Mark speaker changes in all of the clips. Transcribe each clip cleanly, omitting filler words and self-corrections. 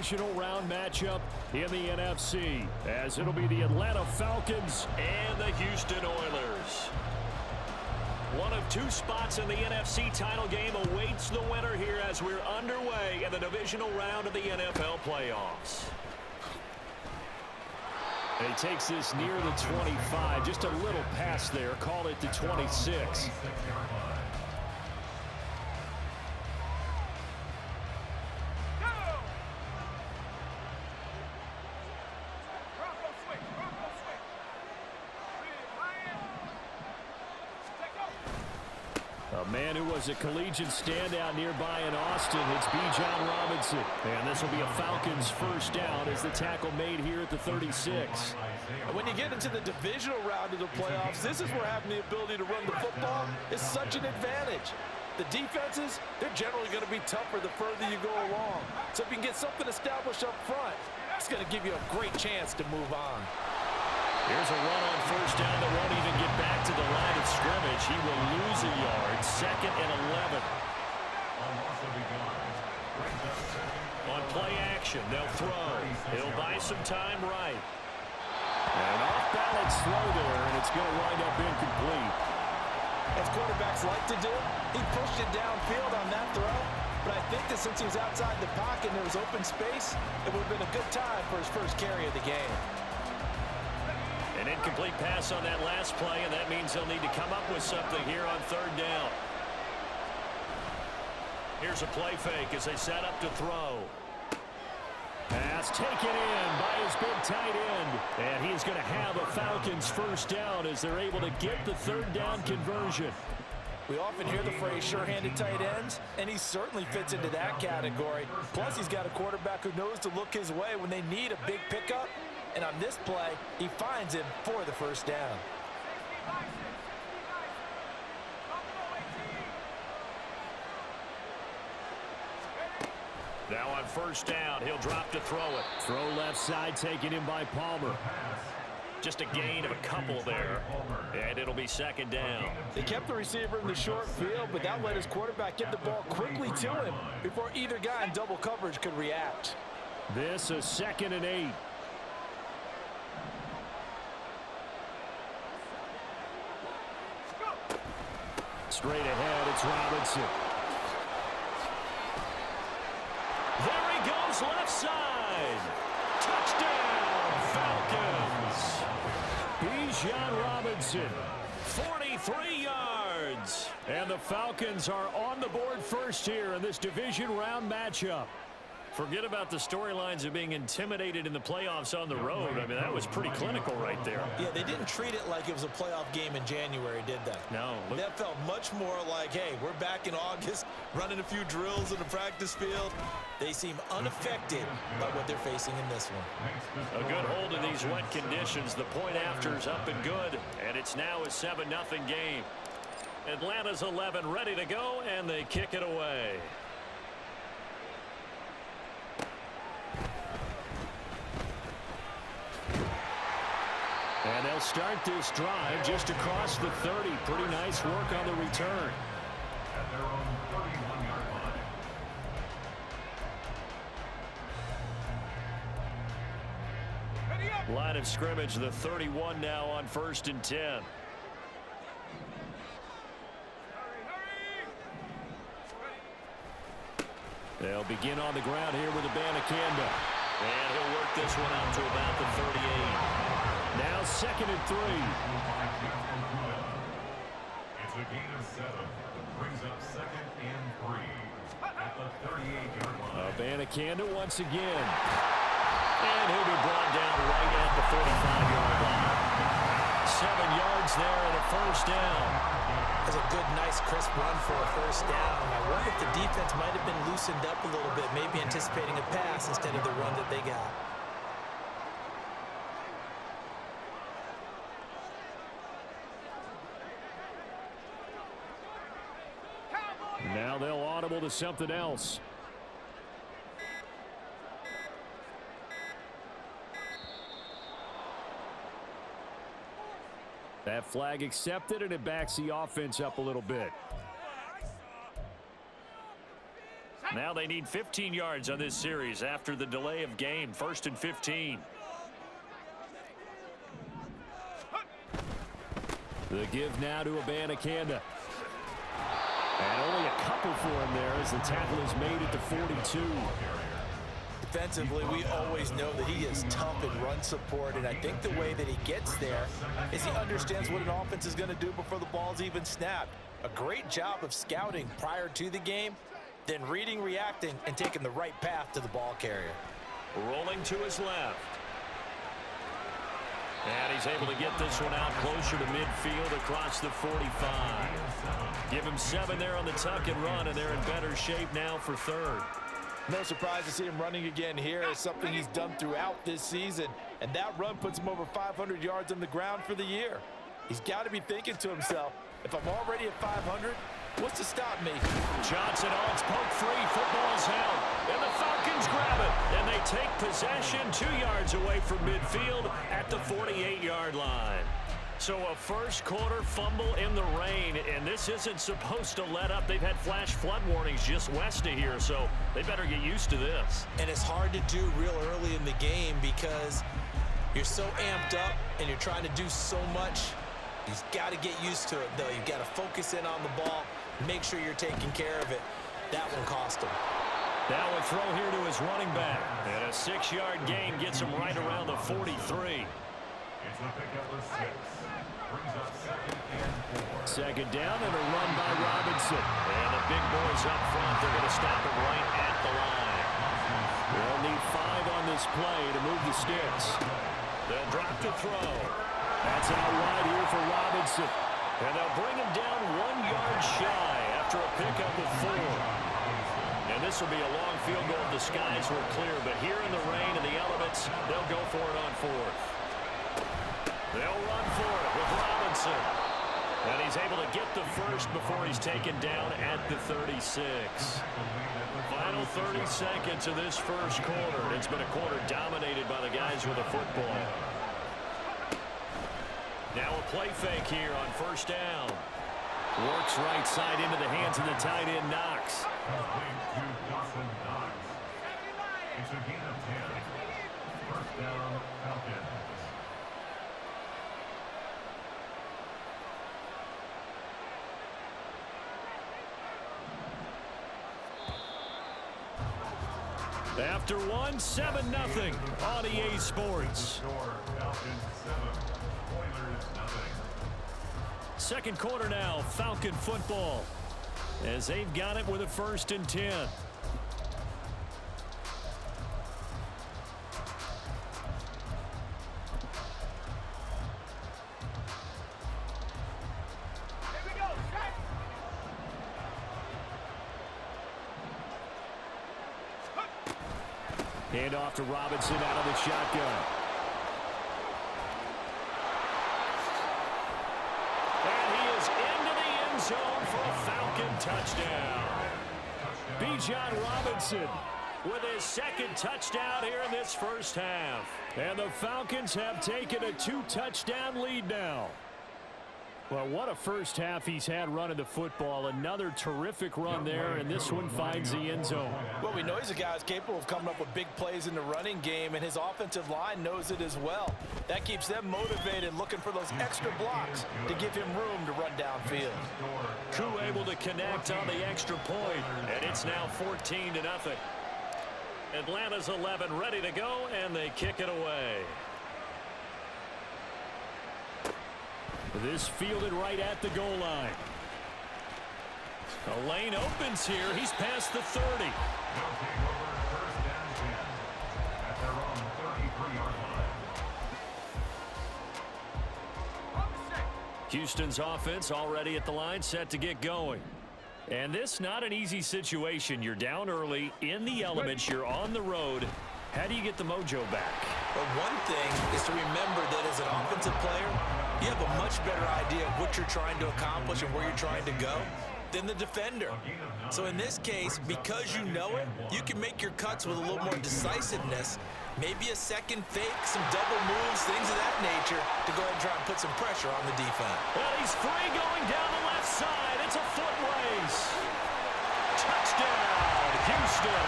Speaker 1: divisional round matchup in the NFC, as it'll be the Atlanta Falcons
Speaker 2: and the Houston Oilers. One of two spots in the NFC title game awaits the winner here as we're underway in the divisional round of the NFL playoffs.
Speaker 1: And he takes this near the 25, just a little past there, call it the 26. A man who was a collegiate standout nearby in Austin, it's Bijan Robinson. And this will be a Falcons first down as the tackle made here at the 36.
Speaker 3: When you get into the divisional round of the playoffs, this is where having the ability to run the football is such an advantage. The defenses, they're generally going to be tougher the further you go along. So if you can get something established up front, it's going to give you a great chance to move on.
Speaker 2: Here's a run on first down that won't even get back to the line of scrimmage. He will lose a yard. 2nd and 11. On play action, they'll throw. He'll buy some time right.
Speaker 1: An off-balance throw there, and it's going to wind up incomplete.
Speaker 3: As quarterbacks like to do, he pushed it downfield on that throw. But I think that since he was outside the pocket and there was open space, it would have been a good time for his first carry of the game.
Speaker 2: An incomplete pass on that last play, and that means they'll need to come up with something here on 3rd down. Here's a play fake as they set up to throw.
Speaker 1: Pass taken in by his big tight end. And he's going to have a Falcons first down as they're able to get the 3rd down conversion.
Speaker 3: We often hear the phrase sure-handed tight ends, and he certainly fits into that category. Plus, he's got a quarterback who knows to look his way when they need a big pickup. And on this play, he finds him for the first down.
Speaker 2: Now on first down, he'll drop to throw it.
Speaker 1: Throw left side, taken in by Palmer.
Speaker 2: Just a gain of a couple there, and it'll be 2nd down.
Speaker 3: They kept the receiver in the short field, but that let his quarterback get the ball quickly to him before either guy in double coverage could react.
Speaker 1: This is 2nd and 8. Straight ahead, it's Robinson.
Speaker 2: There he goes, left side. Touchdown, Falcons.
Speaker 1: Bijan Robinson.
Speaker 2: 43 yards.
Speaker 1: And the Falcons are on the board first here in this division round matchup.
Speaker 2: Forget about the storylines of being intimidated in the playoffs on the road. I mean, that was pretty clinical right there.
Speaker 3: Yeah, they didn't treat it like it was a playoff game in January, did they?
Speaker 2: No.
Speaker 3: That felt much more like, hey, we're back in August, running a few drills in the practice field. They seem unaffected by what they're facing in this one.
Speaker 2: A good hold in these wet conditions. The point after is up and good, and it's now a 7-0 game. Atlanta's 11 ready to go, and they kick it away.
Speaker 1: And they'll start this drive just across the 30. Pretty nice work on the return.
Speaker 4: At their own 31-yard line.
Speaker 2: Line of scrimmage, the 31 now on 1st and 10.
Speaker 1: They'll begin on the ground here with Abanikanda.
Speaker 2: And he'll work this one out to about the 38.
Speaker 1: Now 2nd and 3.
Speaker 4: It's a gain of 7. Brings up 2nd and 3 at the 38-yard line.
Speaker 1: Abanikanda once again.
Speaker 2: And he'll be brought down right at the 45-yard line. 7 yards there and a first down.
Speaker 3: That's a good, nice, crisp run for a first down. I wonder if the defense might have been loosened up a little bit, maybe anticipating a pass instead of the run that they got.
Speaker 1: Now they'll audible to something else. That flag accepted, and it backs the offense up a little bit.
Speaker 2: Now they need 15 yards on this series after the delay of game. 1st and 15.
Speaker 1: The give now to Abanikanda. And only a couple for him there as the tackle is made at the 42.
Speaker 3: Defensively, we always know that he is tough in run support, and I think the way that he gets there is he understands what an offense is going to do before the ball's even snapped. A great job of scouting prior to the game, then reading, reacting, and taking the right path to the ball carrier.
Speaker 2: Rolling to his left. And he's able to get this one out closer to midfield across the 45. Give him 7 there on the tuck and run, and they're in better shape now for 3rd.
Speaker 3: No surprise to see him running again here. It's something he's done throughout this season, and that run puts him over 500 yards on the ground for the year. He's got to be thinking to himself, if I'm already at 500, what's to stop me?
Speaker 2: Johnson on its poke free. Football's held. And the Falcons grab it. And they take possession 2 yards away from midfield at the 48-yard line. So a first quarter fumble in the rain, and this isn't supposed to let up. They've had flash flood warnings just west of here, so they better get used to this.
Speaker 3: And it's hard to do real early in the game because you're so amped up and you're trying to do so much. You've got to get used to it, though. You've got to focus in on the ball, make sure you're taking care of it. That one cost him.
Speaker 2: Now a throw here to his running back. And a 6-yard gain gets him right around the 43.
Speaker 4: It's a pickup of 6. Brings up 2nd and 4.
Speaker 1: Second down and a run by Robinson.
Speaker 2: And the big boys up front, they're going to stop him right at the line.
Speaker 1: They'll need 5 on this play to move the sticks.
Speaker 2: They'll drop to throw.
Speaker 1: That's out wide here for Robinson.
Speaker 2: And they'll bring him down 1 yard shy after a pickup of 4. And this will be a long field goal if the skies were clear. But here in the rain and the elements, they'll go for it on 4th. They'll run for it with Robinson. And he's able to get the first before he's taken down at the 36. Final 30 seconds of this first quarter. It's been a quarter dominated by the guys with the football. Now a play fake here on 1st down. Works right side into the hands of the tight end, Knox.
Speaker 4: It's a gain of 10. 1st down, Falcons.
Speaker 1: After 1, 7-0 on EA Sports.
Speaker 4: Falcons 7, Oilers 0.
Speaker 1: Second quarter now, Falcon football, as they've got it with a 1st and 10. Hand off to Robinson out of the shotgun.
Speaker 2: And he is into the end zone for a Falcon touchdown.
Speaker 1: Bijan Robinson
Speaker 2: With his 2nd touchdown here in this first half.
Speaker 1: And the Falcons have taken a 2-touchdown lead now. Well, what a first half he's had running the football. Another terrific run there, and this one finds the end zone.
Speaker 3: Well, we know he's a guy who's capable of coming up with big plays in the running game, and his offensive line knows it as well. That keeps them motivated, looking for those extra blocks to give him room to run downfield.
Speaker 2: Crew able to connect on the extra point, and it's now 14-0. Atlanta's 11 ready to go, and they kick it away.
Speaker 1: This fielded right at the goal line.
Speaker 2: A lane opens here. He's past the 30.
Speaker 4: They'll take over 1st and 10 at their own 33-yard line.
Speaker 1: Houston's offense already at the line, set to get going. And this not an easy situation. You're down early, in the elements, you're on the road. How do you get the mojo back?
Speaker 3: But one thing is to remember that as an offensive player, you have a much better idea of what you're trying to accomplish and where you're trying to go than the defender. So in this case, because you know it, you can make your cuts with a little more decisiveness, maybe a second fake, some double moves, things of that nature, to go ahead and try and put some pressure on the defense.
Speaker 2: Well, he's free going down the left side. It's a foot race. Touchdown, Houston.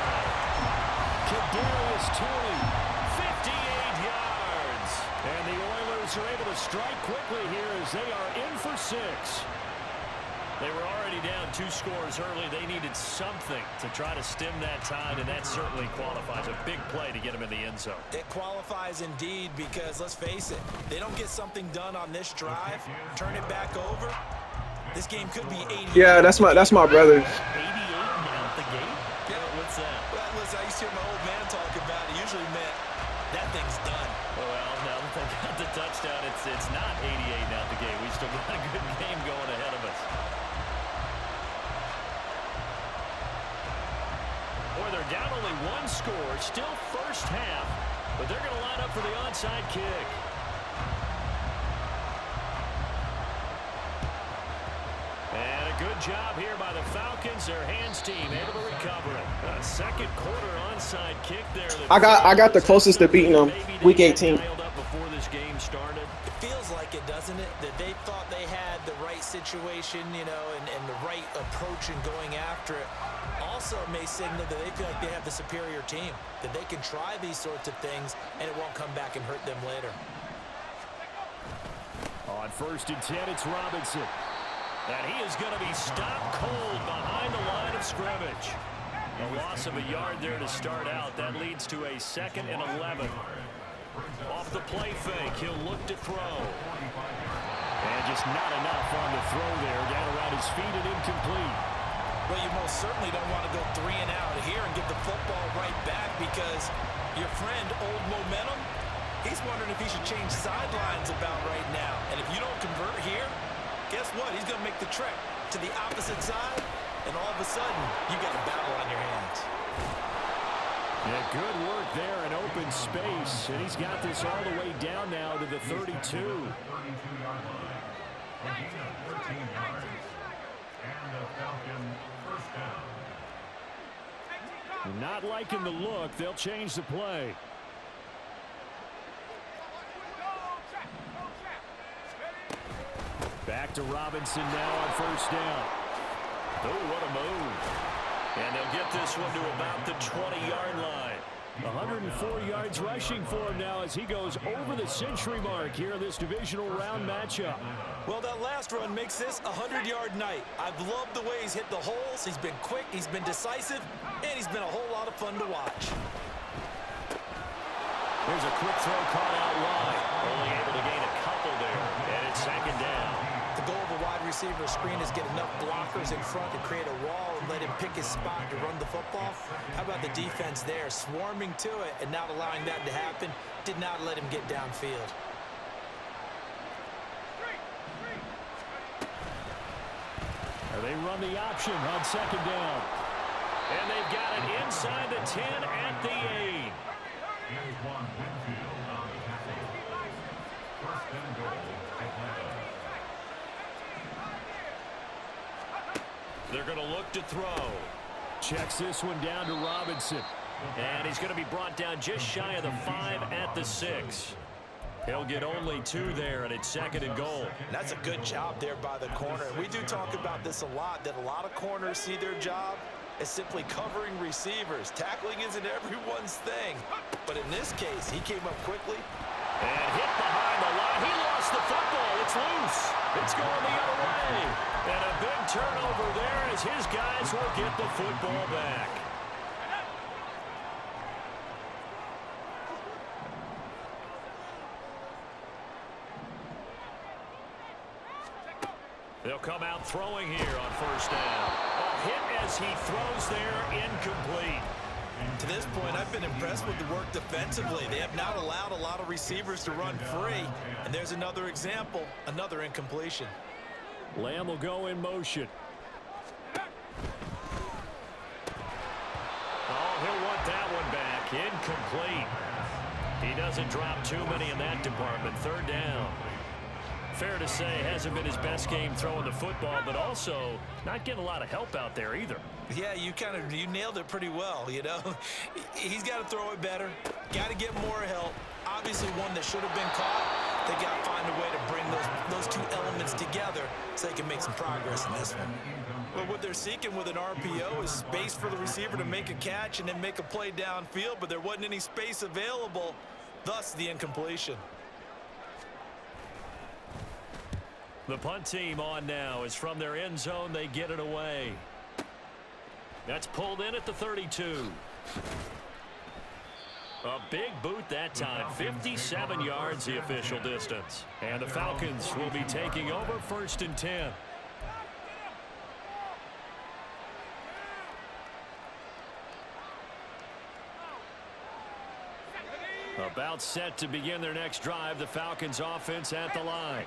Speaker 1: Kadarius Toney.
Speaker 2: 58 yards.
Speaker 1: And the Oilers are able to strike quickly here as they are in for 6.
Speaker 2: They were already down 2 scores early. They needed something to try to stem that tide, and that certainly qualifies. A big play to get them in the end zone.
Speaker 3: It qualifies indeed because, let's face it, they don't get something done on this drive, turn it back over, this game could be 80.
Speaker 5: Yeah, that's my brother.
Speaker 2: 88 out the gate? Yeah. What's that?
Speaker 3: Well, listen, I used to hear my old man talk about it. Usually meant that thing's done.
Speaker 2: Well, now that they got the touchdown, it's not 88 out the gate. We still got a good game going ahead of us. Boy, they're down only 1 score, still first half, but they're going to line up for the onside kick. And a good job here by the Falcons. Their hands team able to recover it. A second quarter onside kick there.
Speaker 5: I got the closest to beating them. Week 18.
Speaker 2: Up before this game started.
Speaker 3: It feels like it, doesn't it? That they thought they had the right situation, you know, and the right approach in going after it. Also may signal that they feel like they have the superior team, that they can try these sorts of things and it won't come back and hurt them later.
Speaker 1: On 1st and 10, it's Robinson.
Speaker 2: And he is going to be stopped cold behind the line of scrimmage. A loss of a yard there to start out. That leads to a 2nd and 11. Off the play fake, he'll look to throw.
Speaker 1: And just not enough on the throw there. Down around his feet and incomplete.
Speaker 3: Well, you most certainly don't want to go 3 and out here and get the football right back because your friend, Old Momentum, he's wondering if he should change sidelines about right now. And if you don't convert here, guess what? He's going to make the trek to the opposite side, and all of a sudden, you got a battle on your hands.
Speaker 1: Yeah, good work there in open space, and he's got this all the way down now to the 32.
Speaker 4: 32-yard line. A gain of 13 yards. And a Falcon first down.
Speaker 1: Not liking the look. They'll change the play. Back to Robinson now on 1st down.
Speaker 2: Oh, what a move. And they'll get this one to about the 20-yard line.
Speaker 1: 104 yards rushing for him now as he goes over the century mark here in this divisional round matchup.
Speaker 3: Well, that last run makes this a 100-yard night. I've loved the way he's hit the holes. He's been quick, he's been decisive, and he's been a whole lot of fun to watch.
Speaker 1: There's a quick throw caught out wide.
Speaker 2: Only able to gain a couple there, and it's 2nd down.
Speaker 3: The goal of a wide receiver screen is get enough blockers in front to create a wall and let him pick his spot to run the football. How about the defense there, swarming to it and not allowing that to happen? Did not let him get downfield.
Speaker 1: They run the option on 2nd down.
Speaker 2: And they've got it inside the 10 at the 8.
Speaker 4: Here's one Winfield on the tackle. 1st and goal, Atlanta.
Speaker 2: They're going to look to throw.
Speaker 1: Checks this one down to Robinson.
Speaker 2: And he's going to be brought down just shy of the 5 at the 6. He'll get only 2 there, and it's 2nd and goal.
Speaker 3: That's a good job there by the corner. We do talk about this a lot, that a lot of corners see their job as simply covering receivers. Tackling isn't everyone's thing. But in this case, he came up quickly.
Speaker 2: And hit behind the line. He lost the football. It's loose. It's going the other way. And a big turnover there as his guys will get the football back. They'll come out throwing here on 1st down. A hit as he throws there, incomplete.
Speaker 3: To this point, I've been impressed with the work defensively. They have not allowed a lot of receivers to run free. And there's another example, another incompletion.
Speaker 1: Lamb will go in motion.
Speaker 2: Oh, he'll want that one back. Incomplete. He doesn't drop too many in that department. 3rd down. Fair to say, hasn't been his best game throwing the football, but also not getting a lot of help out there either.
Speaker 3: Yeah, you nailed it pretty well, you know. He's got to throw it better, got to get more help. Obviously one that should have been caught, They got to find a way to bring those two elements together so they can make some progress in this one. Well, what they're seeking with an RPO is space for the receiver to make a catch and then make a play downfield, but there wasn't any space available, thus the incompletion.
Speaker 2: The punt team on now is from their end zone. They get it away. That's pulled in at the 32. A big boot that time. 57 yards the official distance. And the Falcons will be taking over 1st and 10. About set to begin their next drive. The Falcons offense at the line.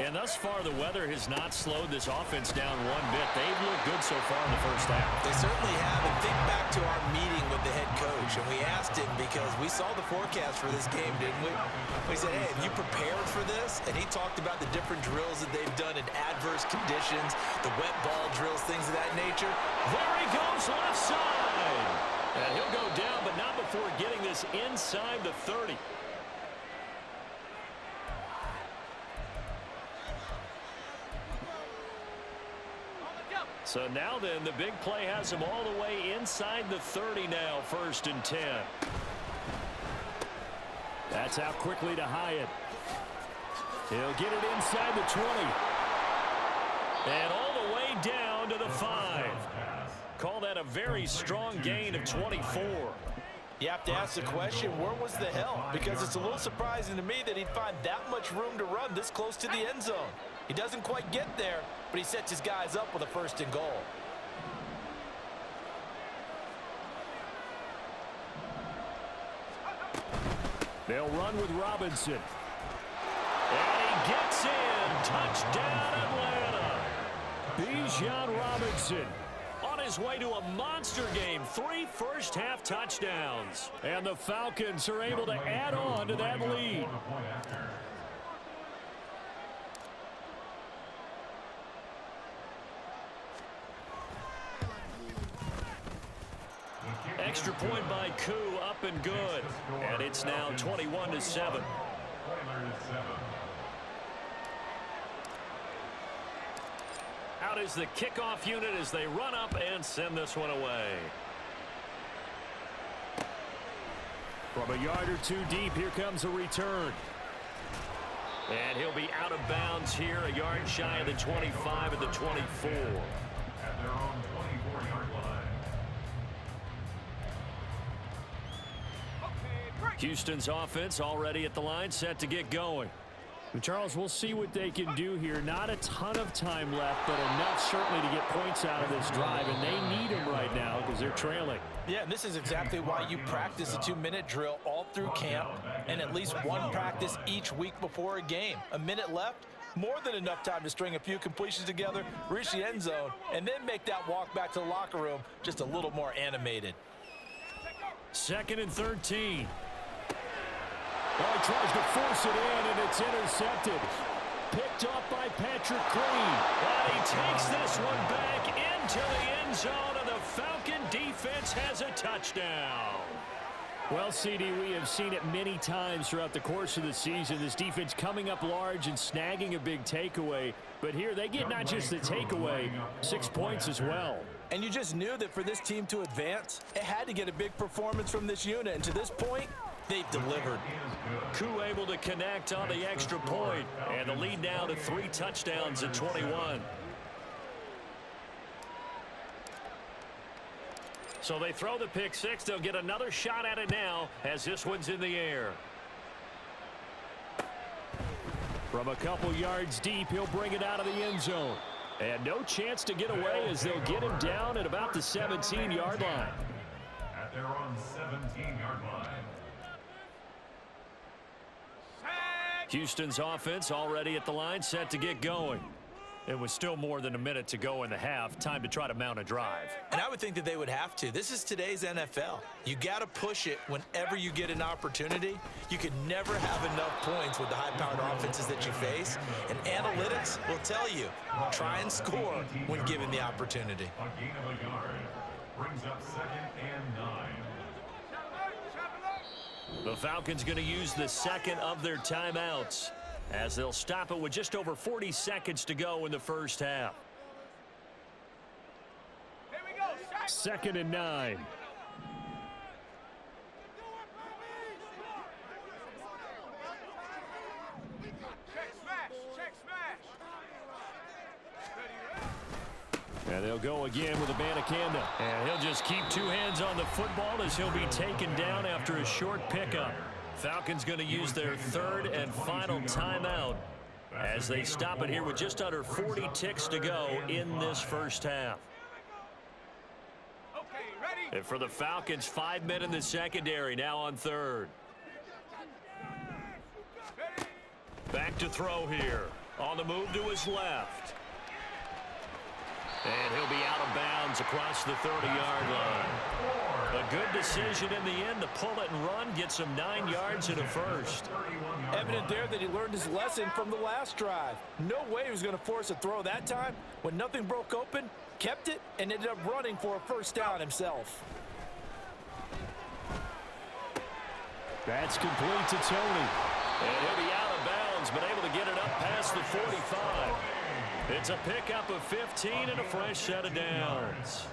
Speaker 2: And thus far, the weather has not slowed this offense down one bit. They've looked good so far in the first half.
Speaker 3: They certainly have. And think back to our meeting with the head coach. And we asked him because we saw the forecast for this game, didn't we? We said, hey, have you prepared for this? And he talked about the different drills that they've done in adverse conditions, the wet ball drills, things of that nature.
Speaker 2: There he goes, left side. And he'll go down, but not before getting this inside the 30. So now then, the big play has him all the way inside the 30 now, 1st and 10. That's out quickly to Hyatt. He'll get it inside the 20. And all the way down to the 5. Call that a very strong gain of 24.
Speaker 3: You have to ask the question, where was the help? Because it's a little surprising to me that he'd find that much room to run this close to the end zone. He doesn't quite get there, but he sets his guys up with a 1st and goal.
Speaker 1: They'll run with Robinson.
Speaker 2: And he gets in. Touchdown, Atlanta.
Speaker 1: Bijan Robinson.
Speaker 2: On his way to a monster game. 3 first-half touchdowns.
Speaker 1: And the Falcons are able to add on to that lead.
Speaker 2: Extra point by Koo, up and good. And it's now 21-7. Out is the kickoff unit as they run up and send this one away.
Speaker 1: From a yard or two deep, here comes a return.
Speaker 2: And he'll be out of bounds here, a yard shy of the 25 at the 24.
Speaker 4: At their own 24-yard line.
Speaker 1: Houston's offense already at the line, set to get going. Charles, we'll see what they can do here. Not a ton of time left, but enough certainly to get points out of this drive, and they need them right now because they're trailing.
Speaker 3: Yeah, and this is exactly why you practice a 2-minute drill all through camp and at least one practice each week before a game. A minute left, more than enough time to string a few completions together, reach the end zone, and then make that walk back to the locker room just a little more animated.
Speaker 1: 2nd and 13. Well, he tries to force it in, and it's intercepted. Picked off by Patrick Green.
Speaker 2: And he takes this one back into the end zone, and the Falcon defense has a touchdown.
Speaker 1: Well, CD, we have seen it many times throughout the course of the season. This defense coming up large and snagging a big takeaway. But here they get not just the takeaway, 6 points as well.
Speaker 3: And you just knew that for this team to advance, it had to get a big performance from this unit. And to this point, they've delivered.
Speaker 2: Koo able to connect on the extra point, and the lead now to 3 touchdowns at 21. So they throw the pick six. They'll get another shot at it now as this one's in the air.
Speaker 1: From a couple yards deep, he'll bring it out of the end zone. And no chance to get away as they'll get him down at about the 17-yard line.
Speaker 4: At their own 17-yard line.
Speaker 1: Houston's offense already at the line, set to get going. It was still more than a minute to go in the half. Time to try to mount a drive.
Speaker 3: And I would think that they would have to. This is today's NFL. You got to push it whenever you get an opportunity. You can never have enough points with the high-powered offenses that you face. And analytics will tell you, try and score when given the opportunity.
Speaker 4: A gain of a yard brings up 2nd and 9.
Speaker 2: The Falcons going to use the second of their timeouts. as they'll stop it with just over 40 seconds to go in the first half.
Speaker 1: 2nd and 9. And they'll go again with Abanikanda. And he'll just keep 2 hands on the football as he'll be taken down after a short pickup. Falcons going to use their 3rd and final timeout as they stop it here with just under 40 ticks to go in this first half. And for the Falcons, 5 men in the secondary, now on 3rd. Back to throw here. On the move to his left. And he'll be out of bounds across the 30-yard line. A good decision in the end to pull it and run, get some 9 yards and a first.
Speaker 3: Evident there that he learned his lesson from the last drive. No way he was going to force a throw that time. When nothing broke open, kept it, and ended up running for a first down himself.
Speaker 1: That's complete to Tony.
Speaker 2: And he'll be out of bounds, but able to get it up past the 45. It's a pickup of 15 and a fresh set of downs.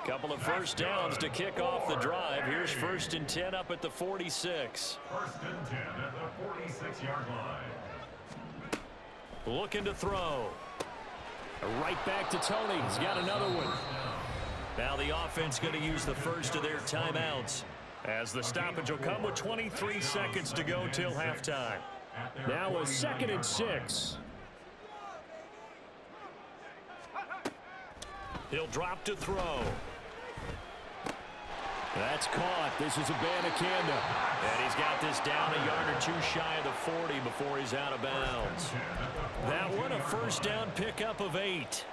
Speaker 2: Couple of first downs to kick off the drive. Here's 1st and 10 up at the 46.
Speaker 4: 1st and 10 at the 46-yard line.
Speaker 2: Looking to throw.
Speaker 1: Right back to Tony. He's got another one.
Speaker 2: Now the offense going to use the first of their timeouts, as the stoppage will come with 23 seconds to go till halftime.
Speaker 1: Now a 2nd and 6.
Speaker 2: He'll drop to throw.
Speaker 1: That's caught. This is Abanikanda.
Speaker 2: And he's got this down a yard or 2 shy of the 40 before he's out of bounds. That one a first down pickup of 8.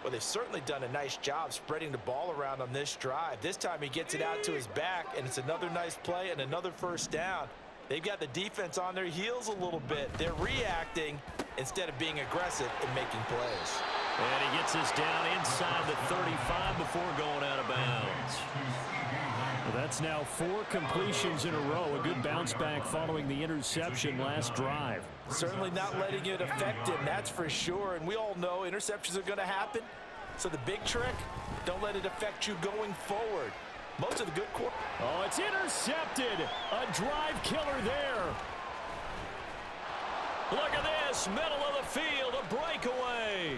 Speaker 3: Well, they've certainly done a nice job spreading the ball around on this drive. This time he gets it out to his back, and it's another nice play and another first down. They've got the defense on their heels a little bit. They're reacting instead of being aggressive and making plays.
Speaker 2: And he gets this down inside the 35 before going out of bounds.
Speaker 1: Well, that's now 4 completions in a row. A good bounce back following the interception last drive.
Speaker 3: Certainly not letting it affect him, that's for sure. And we all know interceptions are going to happen. So the big trick, don't let it affect you going forward. Most of the good
Speaker 1: Oh, it's intercepted. A drive killer there.
Speaker 2: Look at this, middle of the field, a breakaway.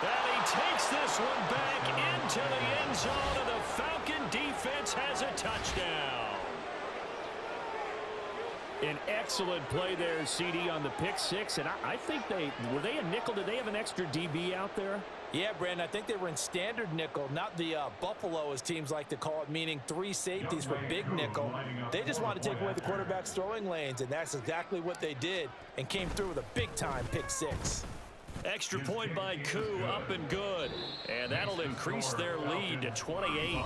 Speaker 2: And he takes this one back into the end zone, and the Falcon defense has a touchdown.
Speaker 1: An excellent play there, CD, on the pick 6. And I think were they a nickel? Did they have an extra DB out there?
Speaker 3: Yeah, Brandon, I think they were in standard nickel, not the Buffalo, as teams like to call it, meaning 3 safeties for big nickel. They just wanted to take away the quarterback's throwing lanes, and that's exactly what they did, and came through with a big-time pick 6.
Speaker 2: Extra point by Koo, up and good. And that'll increase their lead to 28.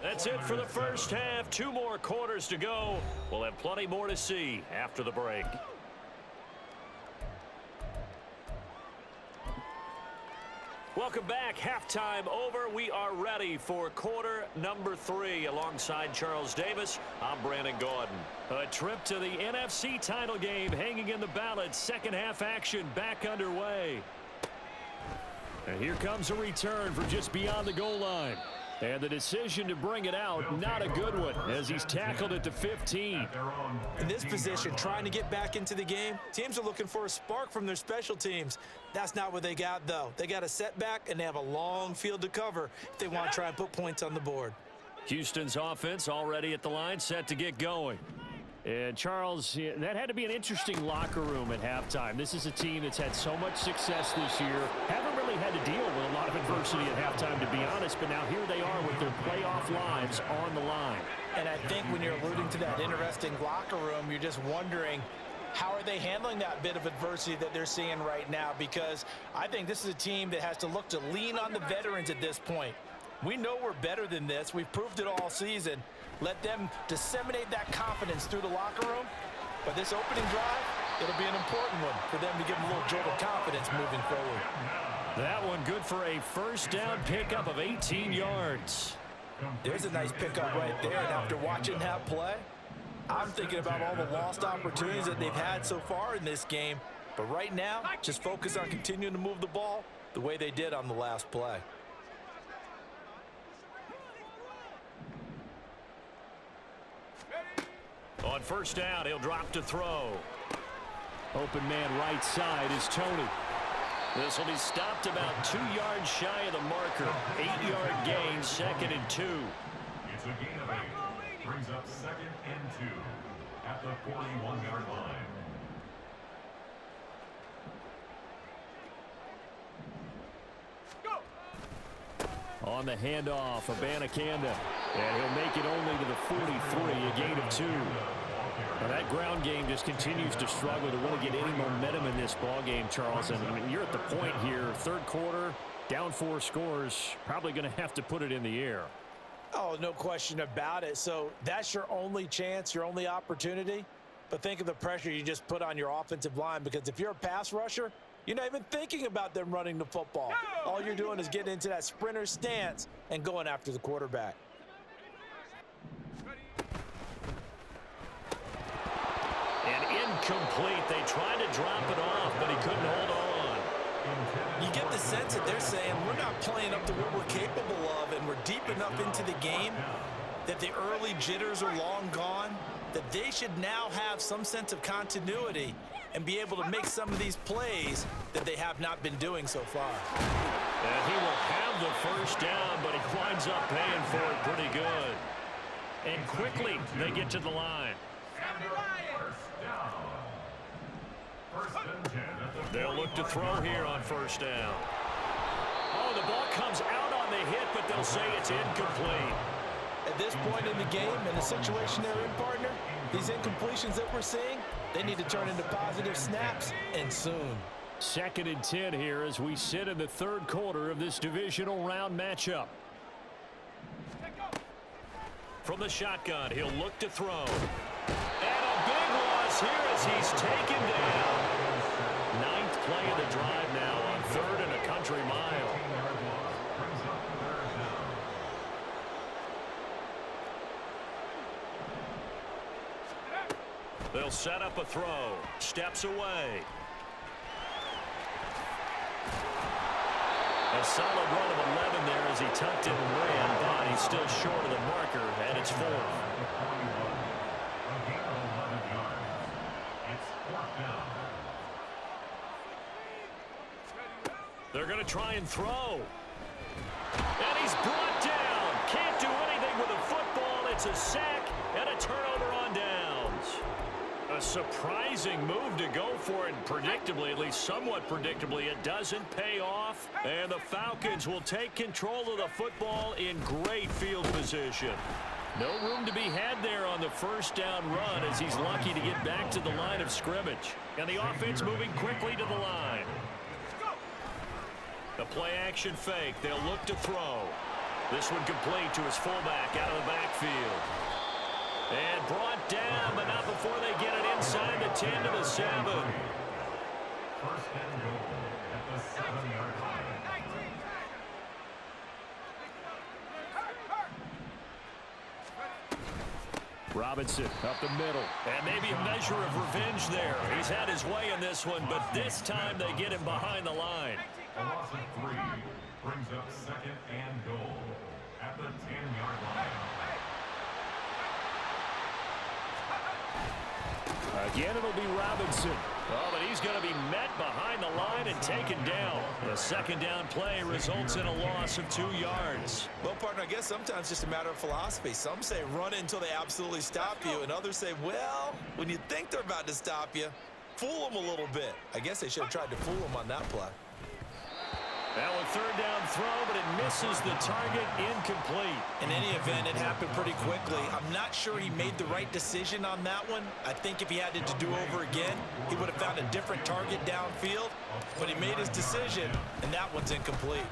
Speaker 2: That's it for the first half. 2 more quarters to go. We'll have plenty more to see after the break. Welcome back. Halftime over. We are ready for quarter number 3. Alongside Charles Davis, I'm Brandon Gordon. A trip to the NFC title game hanging in the balance. Second half action back underway.
Speaker 1: And here comes a return from just beyond the goal line. And the decision to bring it out, not a good one, as he's tackled at the 15.
Speaker 3: In this position, trying to get back into the game, teams are looking for a spark from their special teams. That's not what they got, though. They got a setback, and they have a long field to cover if they want to try and put points on the board.
Speaker 2: Houston's offense already at the line, set to get going.
Speaker 1: And, Charles, that had to be an interesting locker room at halftime. This is a team that's had so much success this year. Haven't really had to deal with a lot of adversity at halftime, to be honest. But now here they are with their playoff lives on the line.
Speaker 3: And I think when you're alluding to that interesting locker room, you're just wondering, how are they handling that bit of adversity that they're seeing right now? Because I think this is a team that has to look to lean on the veterans at this point. We know we're better than this. We've proved it all season. Let them disseminate that confidence through the locker room. But this opening drive, it'll be an important one for them to give them a little jolt of confidence moving forward.
Speaker 2: That one good for a first down pickup of 18 yards.
Speaker 3: There's a nice pickup right there. And after watching that play, I'm thinking about all the lost opportunities that they've had so far in this game. But right now, just focus on continuing to move the ball the way they did on the last play.
Speaker 2: On first down, he'll drop to throw.
Speaker 1: Open man right side is Tony.
Speaker 2: This will be stopped about 2 yards shy of the marker. 8-yard gain, 2nd and 2.
Speaker 4: It's a gain of 8. Brings up 2nd and 2 at the 41-yard line.
Speaker 1: On the handoff, Abanikanda. And he'll make it only to the 43, a gain of 2. Now that ground game just continues to struggle to really get any momentum in this ball game, Charles. And I mean, you're at the point here, third quarter, down 4 scores, probably going to have to put it in the air.
Speaker 3: Oh, no question about it. So that's your only chance, your only opportunity. But think of the pressure you just put on your offensive line, because if you're a pass rusher, you're not even thinking about them running the football. All you're doing is getting into that sprinter stance and going after the quarterback.
Speaker 2: And incomplete. They tried to drop it off, but he couldn't hold on.
Speaker 3: You get the sense that they're saying we're not playing up to what we're capable of, and we're deep enough into the game that the early jitters are long gone, that they should now have some sense of continuity and be able to make some of these plays that they have not been doing so far.
Speaker 2: And he will have the first down, but he winds up paying for it pretty good. And quickly, they get to the line. They'll look to throw here on first down. Oh, the ball comes out on the hit, but they'll say it's incomplete.
Speaker 3: At this point in the game, in the situation they're in, partner, these incompletions that we're seeing, they need to turn into positive snaps, and soon.
Speaker 1: 2nd and 10 here as we sit in the third quarter of this divisional round matchup.
Speaker 2: From the shotgun, he'll look to throw. And a big loss here as he's taken down. 9th play of the drive now on 3rd and a country mile. They'll set up a throw. Steps away. A solid run of 11 there as he tucked it and ran, but he's still short of the marker, and it's 4th. They're going to try and throw. And he's brought down. Can't do anything with a football. It's a sack and a turnover on downs. A surprising move to go for it, predictably, at least somewhat predictably. It doesn't pay off, and the Falcons will take control of the football in great field position. No room to be had there on the first down run as he's lucky to get back to the line of scrimmage. And the offense moving quickly to the line. The play-action fake. They'll look to throw. This one complete to his fullback out of the backfield. And brought down, but not before they get it inside the 10 to the 7.
Speaker 4: First and goal at the 7-yard line.
Speaker 1: Robinson up the middle.
Speaker 2: And maybe a measure of revenge there. He's had his way in this one, but this time they get him behind the line.
Speaker 4: A loss of 3 brings up 2nd and goal at the 10-yard line.
Speaker 1: Again, it'll be Robinson.
Speaker 2: Oh, but he's going to be met behind the line and taken down. The second down play results in a loss of 2 yards.
Speaker 3: Well, partner, I guess sometimes it's just a matter of philosophy. Some say run it until they absolutely stop you, and others say, well, when you think they're about to stop you, fool them a little bit. I guess they should have tried to fool them on that play.
Speaker 2: Now a third down throw, but it misses the target, incomplete.
Speaker 3: In any event, it happened pretty quickly. I'm not sure he made the right decision on that one. I think if he had it to do over again, he would have found a different target downfield. But he made his decision, and that one's incomplete.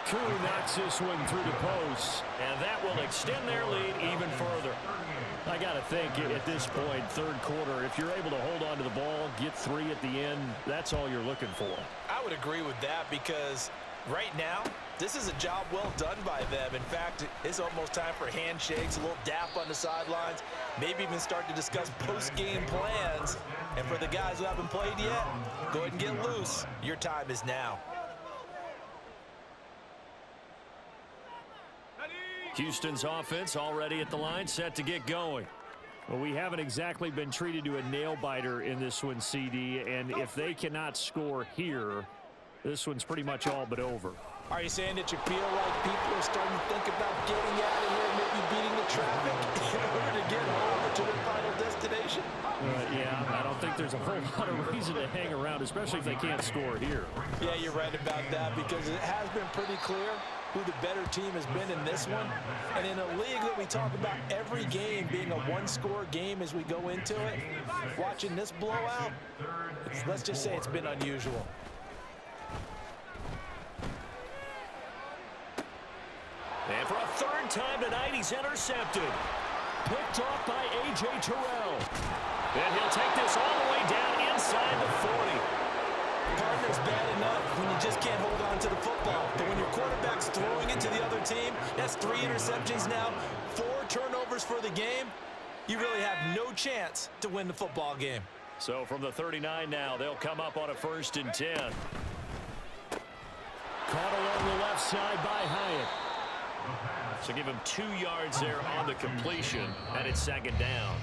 Speaker 1: Koo knocks this one through the post.
Speaker 2: And that will extend their lead even further.
Speaker 1: I got to think at this point, third quarter, if you're able to hold on to the ball, get 3 at the end, that's all you're looking for.
Speaker 3: I would agree with that because right now, This is a job well done by them. In fact, it's almost time for handshakes, a little dap on the sidelines, maybe even start to discuss post-game plans. And for the guys who haven't played yet, go ahead and get loose. Your time is now.
Speaker 1: Houston's offense already at the line, set to get going. Well, we haven't exactly been treated to a nail-biter in this one, CD, and if they cannot score here, this one's pretty much all but over.
Speaker 3: Are you saying that you feel like people are starting to think about getting out of here, maybe beating the traffic in order to get home to their final destination?
Speaker 1: Yeah, I don't think there's a whole lot of reason to hang around, especially if they can't score here.
Speaker 3: Yeah, you're right about that, because it has been pretty clear who the better team has been in this one. And in a league that we talk about every game being a one-score game as we go into it, watching this blowout, let's just say it's been unusual.
Speaker 2: And for a third time tonight, he's intercepted.
Speaker 1: Picked off by A.J. Terrell.
Speaker 2: And he'll take this all the way down inside the 40.
Speaker 3: Partner's bad enough when you just can't hold on to the football. But when your quarterback's throwing it to the other team, that's 3 interceptions now, 4 turnovers for the game. You really have no chance to win the football game.
Speaker 2: So from the 39 now, they'll come up on a 1st and 10.
Speaker 1: Caught along the left side by Hyatt.
Speaker 2: So give him 2 yards there on the completion, and it's 2nd down.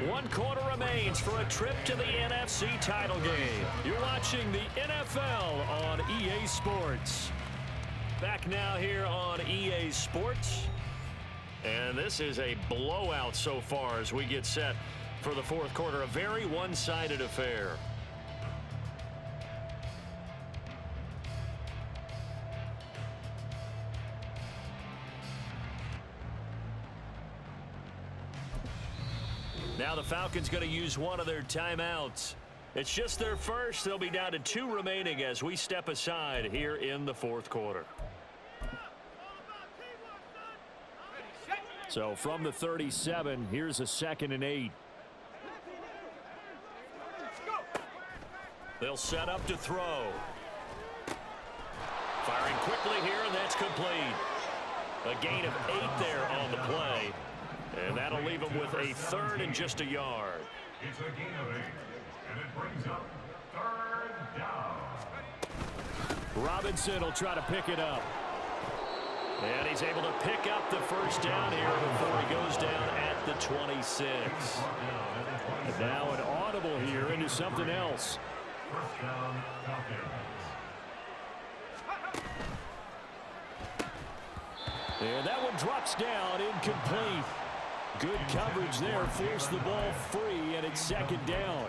Speaker 2: 1 quarter remains for a trip to the NFC title game. You're watching the NFL on EA Sports. Back now here on EA Sports. And this is a blowout so far as we get set for the 4th quarter. A very one-sided affair. Now the Falcons going to use one of their timeouts. It's just their first. They'll be down to 2 remaining as we step aside here in the 4th quarter.
Speaker 1: So from the 37, here's a 2nd and 8.
Speaker 2: They'll set up to throw. Firing quickly here, and that's complete. A gain of 8 there on the play. And that'll leave him with a 3rd and just a yard.
Speaker 4: It's a gain of 8, and it brings up 3rd down.
Speaker 1: Robinson will try to pick it up.
Speaker 2: And he's able to pick up the 1st down here before he goes down at the 26.
Speaker 1: And now an audible here into something else.
Speaker 4: 1st down, Falcons.
Speaker 1: And that one drops down, incomplete. Good coverage there, forced the ball free, and it's 2nd down.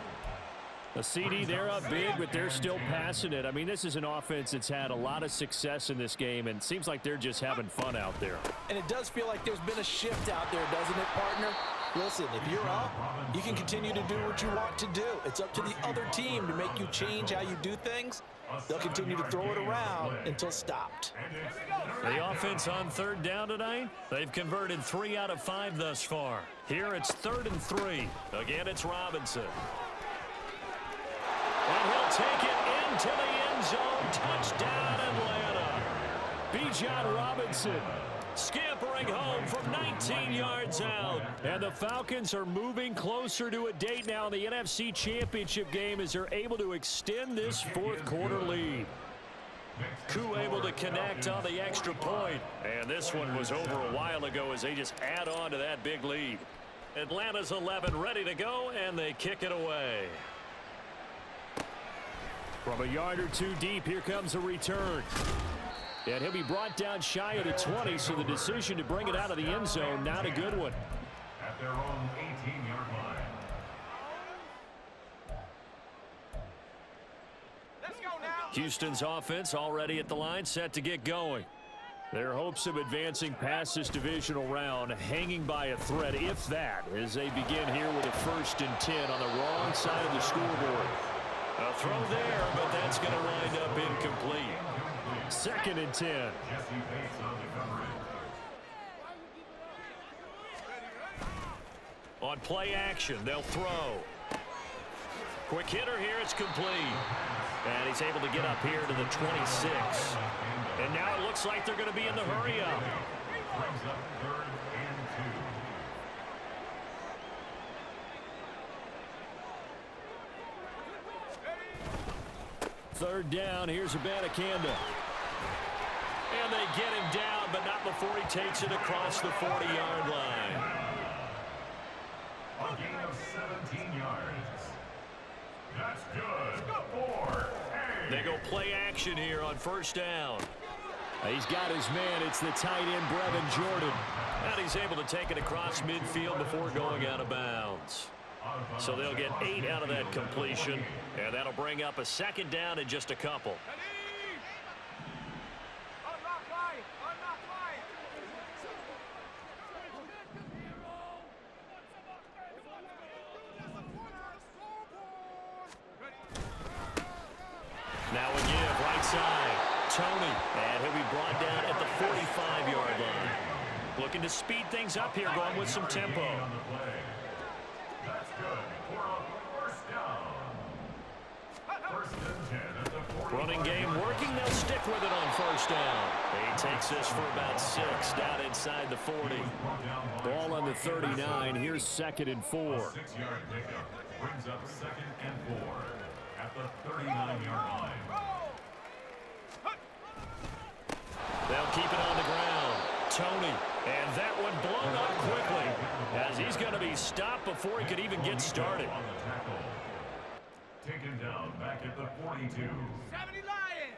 Speaker 1: A CD, they're up big, but they're still passing it. I mean, this is an offense that's had a lot of success in this game, and it seems like they're just having fun out there.
Speaker 3: And it does feel like there's been a shift out there, doesn't it, partner? Listen, if you're up, you can continue to do what you want to do. It's up to the other team to make you change how you do things. They'll continue to throw it around until stopped.
Speaker 2: The offense on 3rd down tonight, they've converted 3 out of 5 thus far. Here it's 3rd and 3. Again, it's Robinson. And he'll take it into the end zone. Touchdown, Atlanta.
Speaker 1: Bijan Robinson
Speaker 2: scampering home from 19 yards out.
Speaker 1: And the Falcons are moving closer to a date now in the NFC Championship game as they're able to extend this 4th quarter lead.
Speaker 2: Koo able to connect on the extra point. And this one was over a while ago as they just add on to that big lead. Atlanta's 11 ready to go, and they kick it away.
Speaker 1: From a yard or 2 deep, here comes a return. And he'll be brought down shy of the 20, so the decision to bring it out of the end zone, not a good one.
Speaker 4: At their own 18-yard line.
Speaker 6: Let's go now.
Speaker 1: Houston's offense already at the line, set to get going. Their hopes of advancing past this divisional round hanging by a thread, if that, as they begin here with a 1st and 10 on the wrong side of the scoreboard.
Speaker 2: A throw there, but that's going to wind up incomplete.
Speaker 1: 2nd and 10.
Speaker 2: On play action, they'll throw. Quick hitter here, it's complete. And he's able to get up here to the 26. And now it looks like they're going to be in the hurry up.
Speaker 4: Brings up 3rd and 2.
Speaker 1: 3rd down. Here's Abanikanda.
Speaker 2: And they get him down, but not before he takes it across the 40-yard line.
Speaker 4: A gain of 17 yards. That's good. 4.
Speaker 2: They go play action here on 1st down.
Speaker 1: He's got his man. It's the tight end, Brevin Jordan.
Speaker 2: And he's able to take it across midfield before going out of bounds. So they'll get 8 out of that completion, and that'll bring up a 2nd down in just a couple. Now a give, right side. Tony, and he'll be brought down at the 45-yard line. Looking to speed things up here, going with some tempo.
Speaker 4: That's good for a 1st down. 1st and 10 at the 40.
Speaker 2: Running game working, they'll stick with it on 1st down. He takes this for about 6 down inside the 40.
Speaker 1: Ball on the 39. Here's 2nd and 4.
Speaker 4: 6-yard pickup brings up 2nd and 4 at the 39-yard line.
Speaker 2: They'll keep it on the ground. Tony, and that one blown up quickly as he's going to be stopped before he could even get started.
Speaker 4: On the tackle. Taken down back at the 42.
Speaker 6: 70 Lion!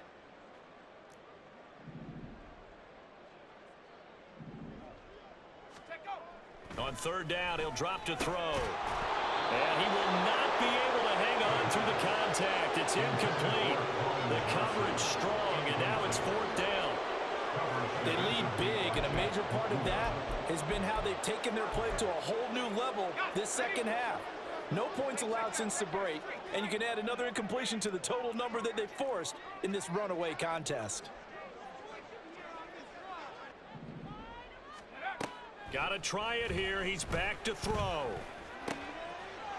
Speaker 2: On 3rd down, he'll drop to throw. And he will not be able to hang on through the contact. It's incomplete. The coverage strong, and now it's 4th down.
Speaker 3: They lead big, and a major part of that has been how they've taken their play to a whole new level this 2nd half. No points allowed since the break, and you can add another incompletion to the total number that they forced in this runaway contest.
Speaker 2: Got to try it here. He's back to throw.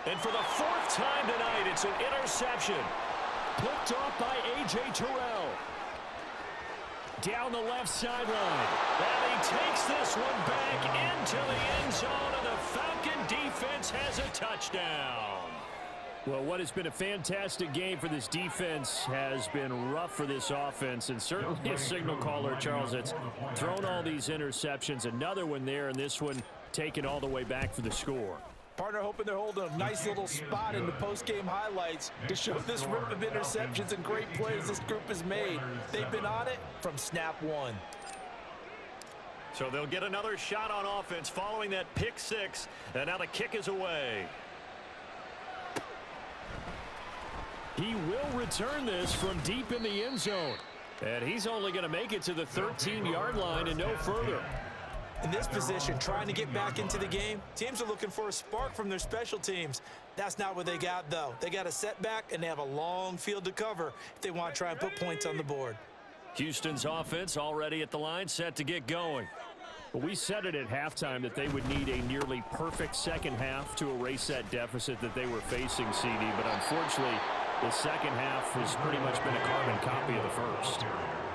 Speaker 2: And for the 4th time tonight, it's an interception.
Speaker 1: Picked off by A.J. Terrell. Down the left sideline.
Speaker 2: And he takes this one back into the end zone, and the Falcon defense has a touchdown.
Speaker 1: Well, what has been a fantastic game for this defense has been rough for this offense, and certainly a signal caller, Charles, that's thrown all these interceptions. Another one there, and this one taken all the way back for the score.
Speaker 3: Partner hoping they're holding a nice little spot in the post-game highlights to show this rip of interceptions and great plays this group has made. They've been on it from snap 1.
Speaker 2: So they'll get another shot on offense following that pick 6, and now the kick is away.
Speaker 1: He will return this from deep in the end zone. And he's only going to make it to the 13-yard line and no further.
Speaker 3: In this position, trying to get back into the game, teams are looking for a spark from their special teams. That's not what they got, though. They got a setback, and they have a long field to cover if they want to try and put points on the board.
Speaker 1: Houston's offense already at the line, set to get going. Well, we said it at halftime that they would need a nearly perfect 2nd half to erase that deficit that they were facing, CD. But unfortunately, the 2nd half has pretty much been a carbon copy of the 1st.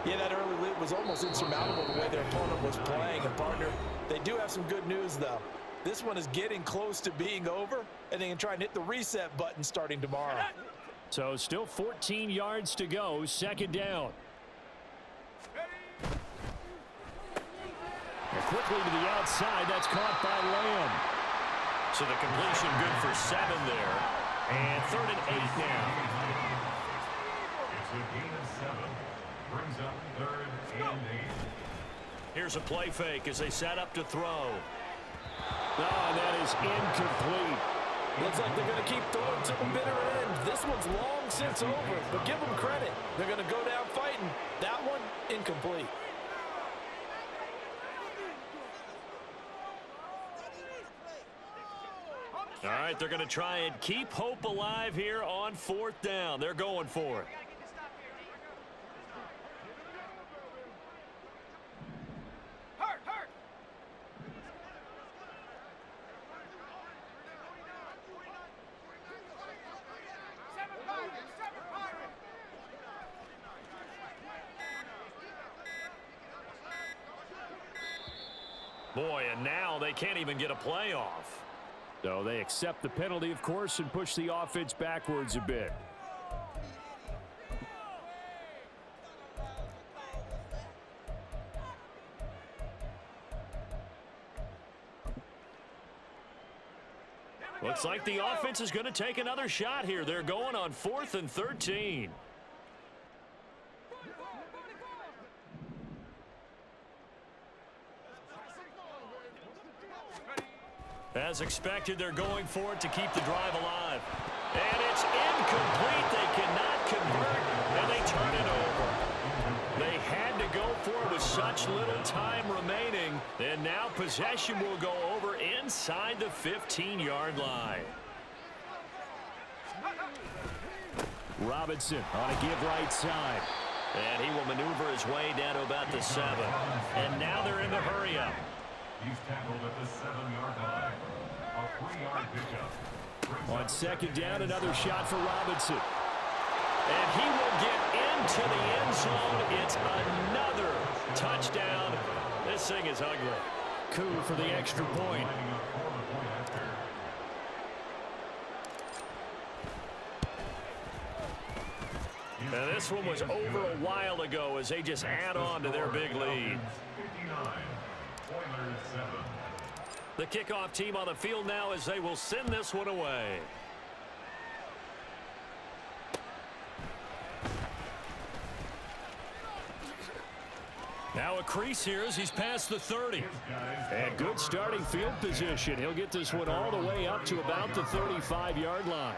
Speaker 3: Yeah, that early lead was almost insurmountable the way their opponent was playing. And, partner, they do have some good news, though. This one is getting close to being over, and they can try and hit the reset button starting tomorrow.
Speaker 1: So still 14 yards to go, 2nd down. And quickly to the outside, that's caught by Lamb.
Speaker 2: So the completion good for 7 there. And 3rd and 8 now.
Speaker 4: It's a gain of 7. Brings up 3rd and 8.
Speaker 2: Here's a play fake as they set up to throw.
Speaker 1: Oh, that is incomplete.
Speaker 3: Looks like they're going to keep throwing to the bitter end. This one's long since over, but give them credit. They're going to go down fighting. That one, incomplete.
Speaker 2: All right, they're going to try and keep hope alive here on 4th down. They're going for it. Boy, and now they can't even get a playoff.
Speaker 1: So they accept the penalty, of course, and push the offense backwards a bit.
Speaker 2: Looks like the offense is going to take another shot here. They're going on 4th and 13. As expected, they're going for it to keep the drive alive. And it's incomplete. They cannot convert, and they turn it over. They had to go for it with such little time remaining, and now possession will go over inside the 15-yard line.
Speaker 1: Robinson on a give right side.
Speaker 2: And he will maneuver his way down to about the 7. And now they're in the hurry-up.
Speaker 4: He's tackled at the 7-yard line. A 3-yard pickup.
Speaker 1: On second down, another shot for Robinson.
Speaker 2: And he will get into the end zone. It's another touchdown. This thing is ugly.
Speaker 1: Coup for the extra point.
Speaker 2: Now this one was over a while ago as they just add on to their big lead. The kickoff team on the field now as they will send this one away. Now a crease here as he's past the 30.
Speaker 1: And good starting field position. He'll get this one all the way up to about the 35-yard line.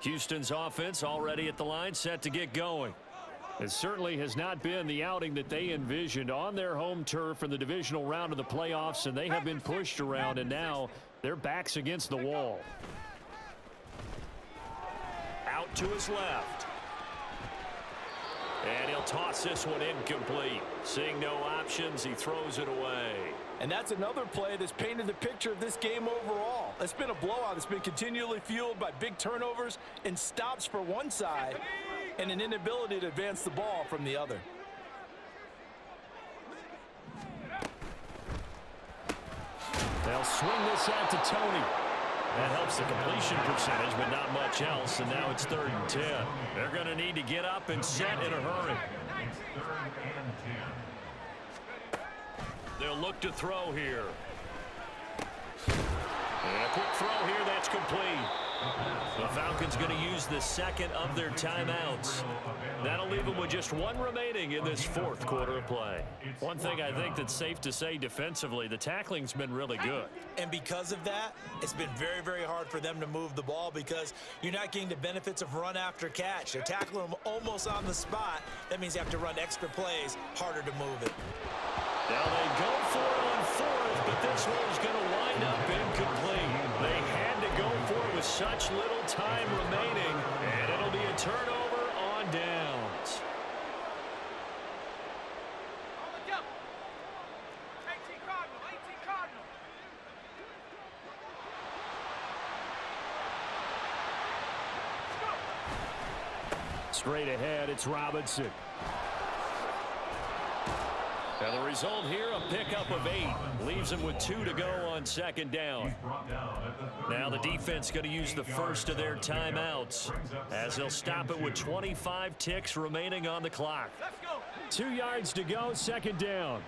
Speaker 2: Houston's offense already at the line, set to get going.
Speaker 1: It certainly has not been the outing that they envisioned on their home turf in the divisional round of the playoffs, and they have been pushed around, and now their backs against the wall.
Speaker 2: Out to his left. And he'll toss this one incomplete. Seeing no options, he throws it away.
Speaker 3: And that's another play that's painted the picture of this game overall. It's been a blowout. It's been continually fueled by big turnovers and stops for one side and an inability to advance the ball from the other.
Speaker 1: They'll swing this out to Tony.
Speaker 2: That helps the completion percentage, but not much else, and now it's 3rd and 10. They're going to need to get up and set in a hurry. They'll look to throw here. And a quick throw here, that's complete. The Falcons going to use the second of their timeouts. That'll leave them with just one remaining in this 4th quarter of play. One thing I think that's safe to say defensively, the tackling's been really good.
Speaker 6: And because of that, it's been very, very hard for them to move the ball because you're not getting the benefits of run after catch. They're tackling them almost on the spot. That means you have to run extra plays, harder to move it.
Speaker 2: Now they go for it on 4th, but this one's going to wind up incomplete. They had to go for it with such little time remaining, and it'll be a turnover on downs.
Speaker 1: Straight ahead, it's Robinson.
Speaker 2: Now the result here, a pickup of 8. Leaves him with 2 to go on second down. Now the defense going to use the first of their timeouts as they'll stop it with 25 ticks remaining on the clock.
Speaker 1: 2 yards to go, second down.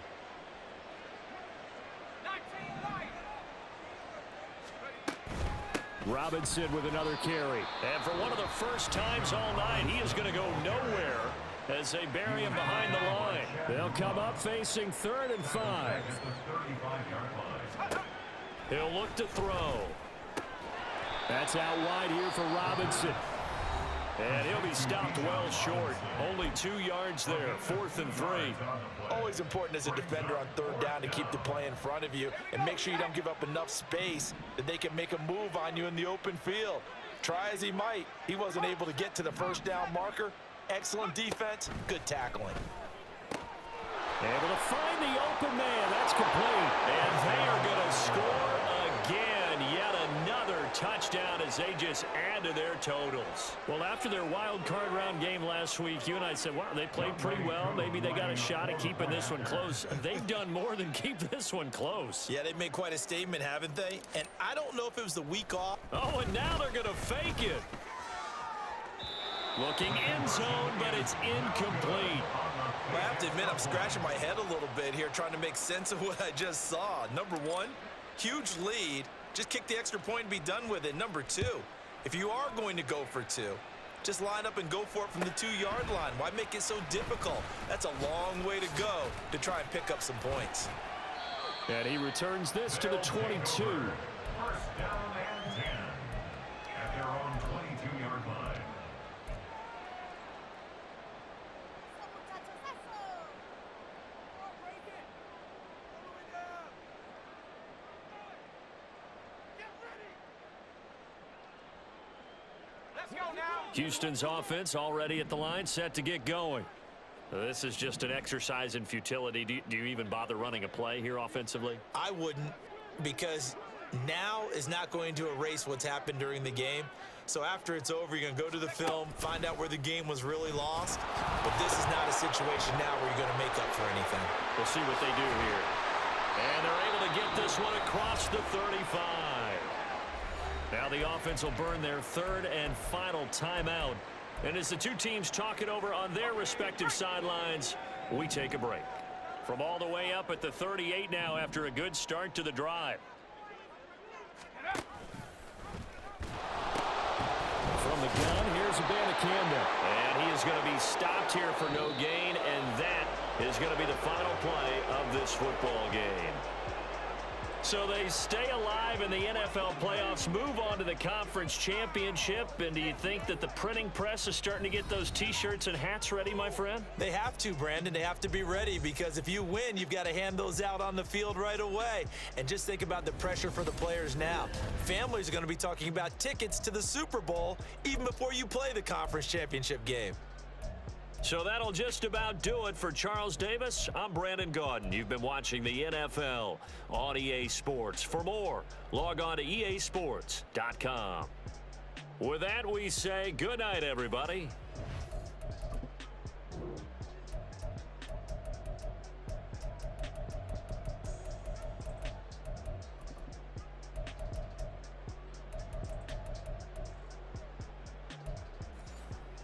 Speaker 1: Robinson with another carry.
Speaker 2: And for one of the first times all night, he is going to go nowhere as they bury him behind the line.
Speaker 1: They'll come up facing 3rd and 5.
Speaker 2: He'll look to throw.
Speaker 1: That's out wide here for Robinson.
Speaker 2: And he'll be stopped well short. Only 2 yards there, 4th and 3.
Speaker 3: Always important as a defender on 3rd down to keep the play in front of you and make sure you don't give up enough space that they can make a move on you in the open field. Try as he might, he wasn't able to get to the first down marker. Excellent defense, good tackling.
Speaker 1: Able to find the open man. That's complete.
Speaker 2: And they are going to score again. Yet another touchdown as they just add to their totals.
Speaker 1: Well, after their wild card round game last week, you and I said, wow, they played pretty well. Maybe they got a shot at keeping this one close. They've done more than keep this one close.
Speaker 6: Yeah, they've made quite a statement, haven't they? And I don't know if it was the week off.
Speaker 2: Oh, and now they're going to fake it. Looking end zone, but it's incomplete.
Speaker 6: Well, I have to admit, I'm scratching my head a little bit here trying to make sense of what I just saw. Number one, huge lead. Just kick the extra point and be done with it. Number two, if you are going to go for two, just line up and go for it from the 2-yard line. Why make it so difficult? That's a long way to go to try and pick up some points.
Speaker 1: And he returns this to the 22.
Speaker 4: First down and 10 at their own 22-yard line.
Speaker 1: Houston's offense already at the line, set to get going. This is just an exercise in futility. Do you even bother running a play here offensively?
Speaker 6: I wouldn't, because now is not going to erase what's happened during the game. So after it's over, you're going to go to the film, find out where the game was really lost. But this is not a situation now where you're going to make up for anything.
Speaker 1: We'll see what they do here.
Speaker 2: And they're able to get this one across the 35. Now the offense will burn their third and final timeout. And as the two teams talk it over on their respective sidelines, we take a break. From all the way up at the 38 now after a good start to the drive.
Speaker 1: From the gun, here's Abanikanda.
Speaker 2: And he is going to be stopped here for no gain, and that is going to be the final play of this football game. So they stay alive in the NFL playoffs, move on to the conference championship. And do you think that the printing press is starting to get those T-shirts and hats ready, my friend?
Speaker 6: They have to, Brandon. They have to be ready, because if you win, you've got to hand those out on the field right away. And just think about the pressure for the players now. Families are going to be talking about tickets to the Super Bowl even before you play the conference championship game.
Speaker 2: So that'll just about do it for Charles Davis. I'm Brandon Gaudin. You've been watching the NFL on EA Sports. For more, log on to easports.com. With that, we say good night, everybody.